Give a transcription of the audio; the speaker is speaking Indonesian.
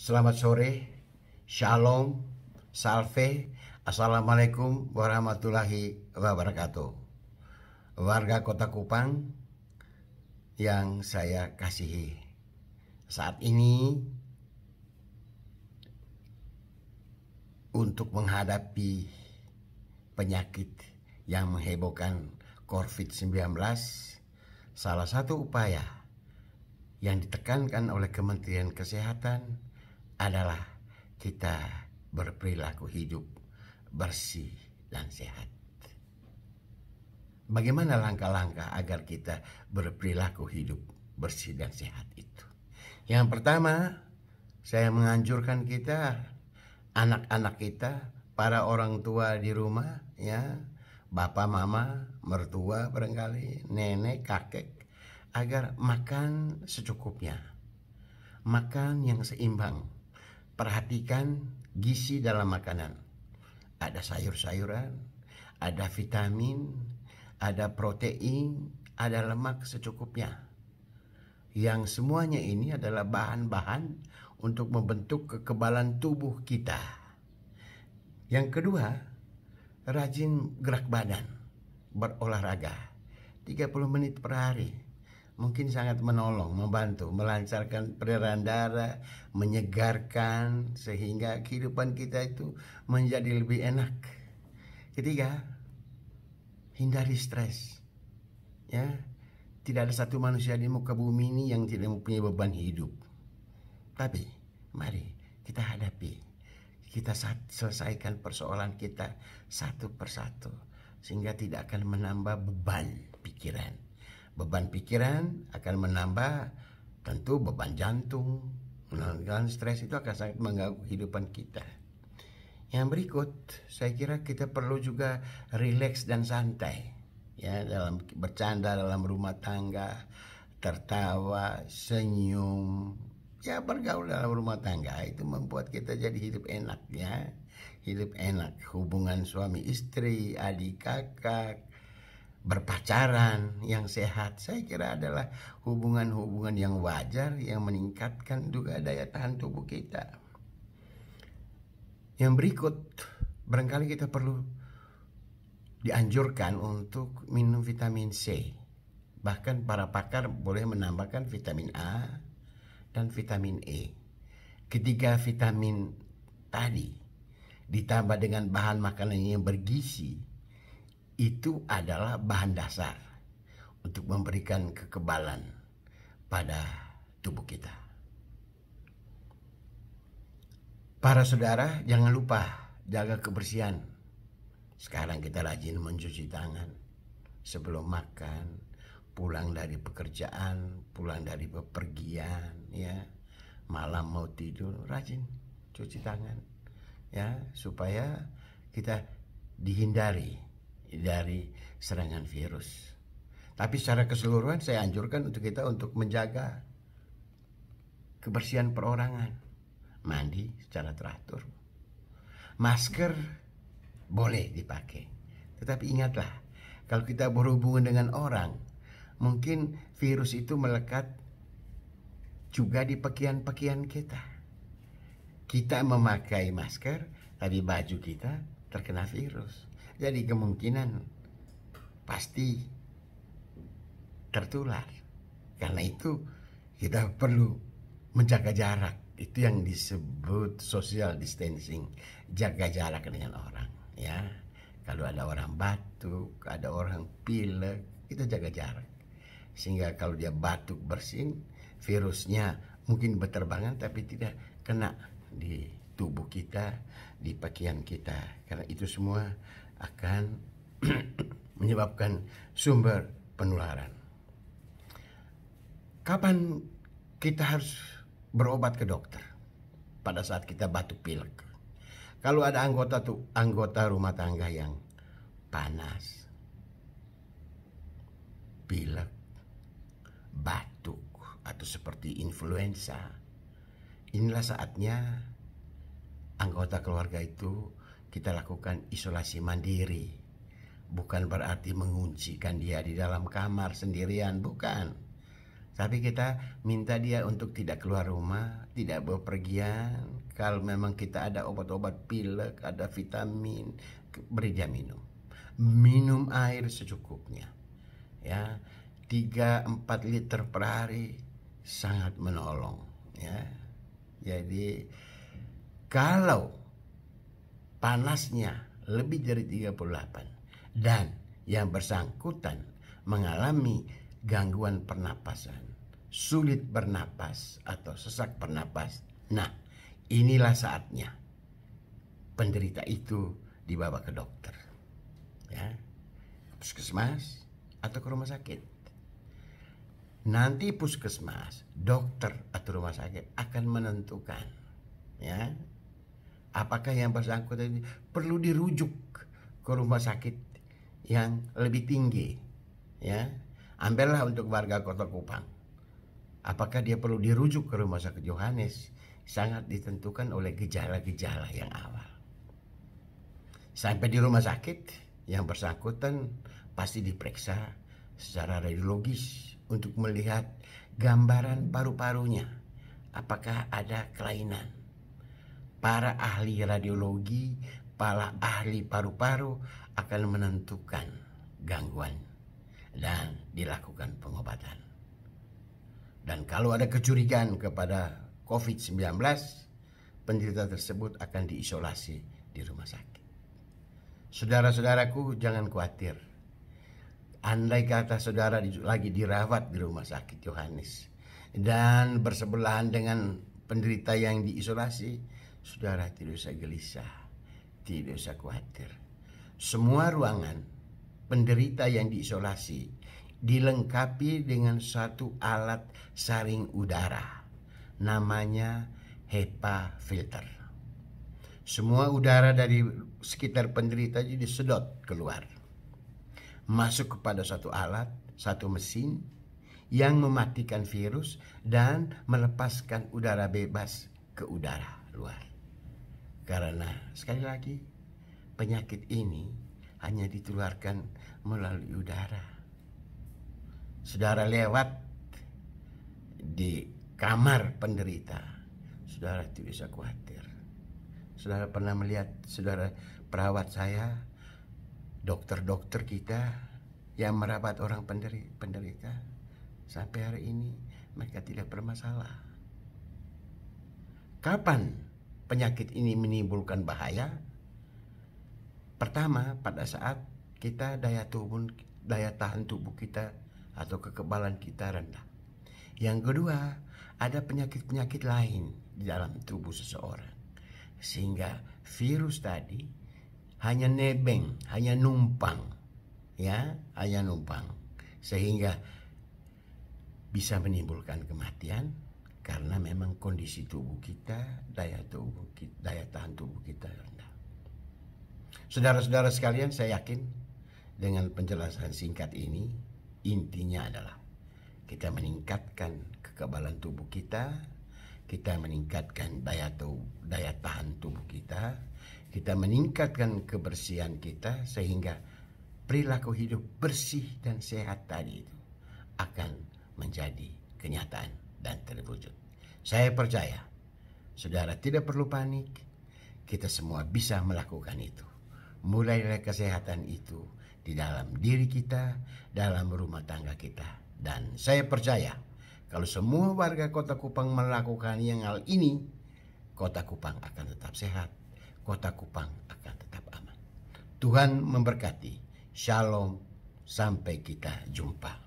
Selamat sore, shalom, salve, assalamualaikum warahmatullahi wabarakatuh. Warga Kota Kupang yang saya kasihi, saat ini untuk menghadapi penyakit yang menghebohkan COVID-19, salah satu upaya yang ditekankan oleh Kementerian Kesehatan adalah kita berperilaku hidup bersih dan sehat. Bagaimana langkah-langkah agar kita berperilaku hidup bersih dan sehat itu? Yang pertama, saya menganjurkan kita, anak-anak kita, para orang tua di rumah, ya, bapak, mama, mertua barangkali, nenek, kakek, agar makan secukupnya, makan yang seimbang, perhatikan gizi dalam makanan. Ada sayur-sayuran, ada vitamin, ada protein, ada lemak secukupnya. Yang semuanya ini adalah bahan-bahan untuk membentuk kekebalan tubuh kita. Yang kedua, rajin gerak badan, berolahraga 30 menit per hari. Mungkin sangat menolong, membantu, melancarkan peredaran darah, menyegarkan, sehingga kehidupan kita itu menjadi lebih enak. Ketiga, hindari stres. Ya, tidak ada satu manusia di muka bumi ini yang tidak mempunyai beban hidup. Tapi, mari kita hadapi, kita selesaikan persoalan kita satu persatu, sehingga tidak akan menambah beban pikiran. Beban pikiran akan menambah tentu beban jantung, dan stres itu akan sangat mengganggu kehidupan kita. Yang berikut, saya kira kita perlu juga rileks dan santai, ya, dalam bercanda dalam rumah tangga, tertawa, senyum, ya, bergaul dalam rumah tangga itu membuat kita jadi hidup enak, ya, hidup enak. Hubungan suami istri, adik kakak, berpacaran yang sehat, saya kira adalah hubungan-hubungan yang wajar yang meningkatkan juga daya tahan tubuh kita. Yang berikut, barangkali kita perlu dianjurkan untuk minum vitamin C. Bahkan para pakar boleh menambahkan vitamin A dan vitamin E. Ketiga vitamin tadi ditambah dengan bahan makanan yang bergizi, itu adalah bahan dasar untuk memberikan kekebalan pada tubuh kita. Para saudara, jangan lupa jaga kebersihan. Sekarang kita rajin mencuci tangan sebelum makan, pulang dari pekerjaan, pulang dari bepergian, ya, malam mau tidur, rajin cuci tangan, ya, supaya kita dihindari dari serangan virus. Tapi secara keseluruhan saya anjurkan untuk kita untuk menjaga kebersihan perorangan, mandi secara teratur, masker boleh dipakai, tetapi ingatlah, kalau kita berhubungan dengan orang, mungkin virus itu melekat juga di pakaian-pakaian kita. Kita memakai masker, tapi baju kita terkena virus. Jadi kemungkinan pasti tertular. Karena itu kita perlu menjaga jarak. Itu yang disebut social distancing. Jaga jarak dengan orang, ya. Kalau ada orang batuk, ada orang pilek, kita jaga jarak. Sehingga kalau dia batuk bersin, virusnya mungkin berterbangan tapi tidak kena di tubuh kita, di pakaian kita. Karena itu semua akan menyebabkan sumber penularan. Kapan kita harus berobat ke dokter? Pada saat kita batuk pilek. Kalau ada anggota rumah tangga yang panas, pilek, batuk, atau seperti influenza, inilah saatnya anggota keluarga itu kita lakukan isolasi mandiri. Bukan berarti menguncikan dia di dalam kamar sendirian, bukan. Tapi kita minta dia untuk tidak keluar rumah, tidak bepergian. Kalau memang kita ada obat-obat pilek, ada vitamin, beri dia minum. Minum air secukupnya. Ya, 3-4 liter per hari sangat menolong. Ya, jadi kalau panasnya lebih dari 38 dan yang bersangkutan mengalami gangguan pernapasan, sulit bernapas atau sesak bernapas, nah inilah saatnya penderita itu dibawa ke dokter, ya, puskesmas atau ke rumah sakit. Nanti puskesmas, dokter atau rumah sakit akan menentukan, ya, apakah yang bersangkutan ini perlu dirujuk ke rumah sakit yang lebih tinggi, ya. Ambillah untuk warga Kota Kupang. Apakah dia perlu dirujuk ke Rumah Sakit Yohanes? Sangat ditentukan oleh gejala-gejala yang awal. Sampai di rumah sakit, yang bersangkutan pasti diperiksa secara radiologis untuk melihat gambaran paru-parunya. Apakah ada kelainan? Para ahli radiologi, para ahli paru-paru akan menentukan gangguan dan dilakukan pengobatan. Dan kalau ada kecurigaan kepada COVID-19, penderita tersebut akan diisolasi di rumah sakit. Saudara-saudaraku, jangan khawatir. Andai kata saudara lagi dirawat di rumah sakit Yohanes dan bersebelahan dengan penderita yang diisolasi, saudara tidak usah gelisah, tidak usah khawatir. Semua ruangan penderita yang diisolasi dilengkapi dengan satu alat saring udara, namanya HEPA filter. Semua udara dari sekitar penderita jadi disedot keluar, masuk kepada satu alat, satu mesin yang mematikan virus dan melepaskan udara bebas ke udara luar. Karena sekali lagi, penyakit ini hanya ditularkan melalui udara. Saudara lewat di kamar penderita, saudara tidak usah khawatir. Saudara pernah melihat saudara perawat saya, dokter-dokter kita yang merawat orang penderita, sampai hari ini mereka tidak bermasalah. Kapan penyakit ini menimbulkan bahaya? Pertama, pada saat kita daya tahan tubuh kita atau kekebalan kita rendah. Yang kedua, ada penyakit-penyakit lain di dalam tubuh seseorang, sehingga virus tadi hanya nebeng, hanya numpang, ya, hanya numpang, sehingga bisa menimbulkan kematian karena memang kondisi tubuh kita, daya tahan tubuh kita rendah. Saudara-saudara sekalian, saya yakin dengan penjelasan singkat ini, intinya adalah kita meningkatkan kekebalan tubuh kita meningkatkan daya tahan tubuh kita meningkatkan kebersihan kita, sehingga perilaku hidup bersih dan sehat tadi itu akan menjadi kenyataan dan terwujud. Saya percaya saudara tidak perlu panik, kita semua bisa melakukan itu. Mulai dari kesehatan itu di dalam diri kita, dalam rumah tangga kita. Dan saya percaya kalau semua warga Kota Kupang melakukan yang hal ini, Kota Kupang akan tetap sehat, Kota Kupang akan tetap aman. Tuhan memberkati. Shalom, sampai kita jumpa.